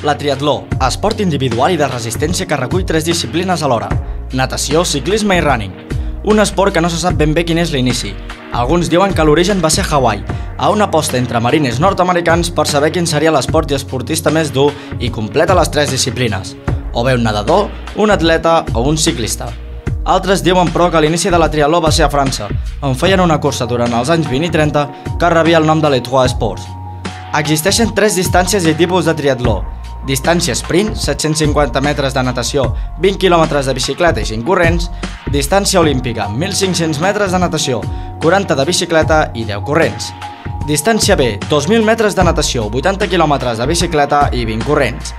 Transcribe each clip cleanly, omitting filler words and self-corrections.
La triatló, esport individual i de resistència que recull 3 disciplines alhora: natació, ciclisme i running. Un esport que no se sap ben bé quin és l'inici. Alguns diuen que l'origen va ser Hawaii, a una aposta entre mariners nord-americans per saber quin seria l'esport i esportista més dur i completa les 3 disciplines, o bé un nedador, un atleta o un ciclista. Altres diuen, però, que l'inici de la triatló va ser a França, on feien una cursa durant els anys 20 i 30 que rebia el nom de l'Étoile Sports. Existeixen 3 distàncies i tipus de triatló: distància sprint, 750 metres de natació, 20 km de bicicleta i 5 corrents; distància olímpica, 1.500 metres de natació, 40 de bicicleta i 10 corrents; distància B, 2.000 metres de natació, 80 km de bicicleta i 20 corrents;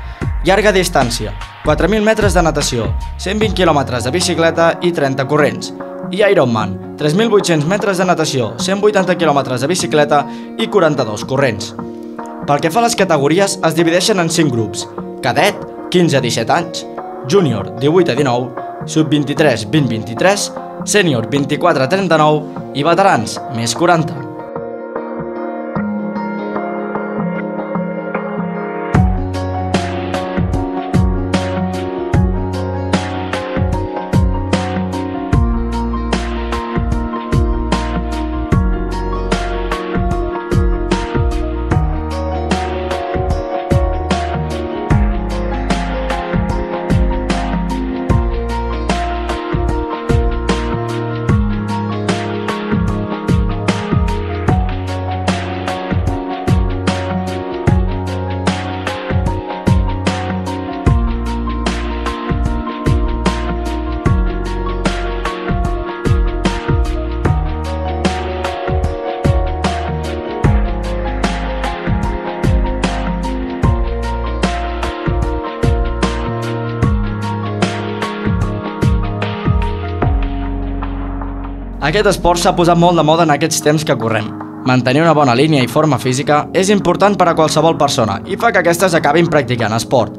llarga distància, 4.000 metres de natació, 120 km de bicicleta i 30 corrents; i Ironman, 3.800 metres de natació, 180 km de bicicleta i 42 corrents. Pel que fa a les categories, es divideixen en 5 grups: cadet, 15 a 17 anys, júnior, 18 a 19, sub-23, 20-23, sènior, 24 a 39 i veterans, més 40. Aquest esport s'ha posat molt de moda en aquests temps que correm. Mantenir una bona línia i forma física és important per a qualsevol persona i fa que aquestes acabin practicant esport.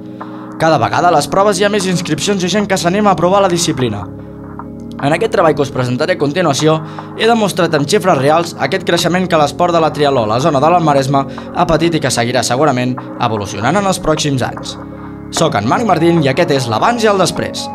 Cada vegada a les proves hi ha més inscripcions i gent que s'anima a provar la disciplina. En aquest treball que us presentaré a continuació, he demostrat amb xifres reals aquest creixement que l'esport de la triatló a la zona de l'Alt-Maresme ha patit i que seguirà segurament evolucionant en els pròxims anys. Soc en Marc Martín i aquest és l'abans i el després.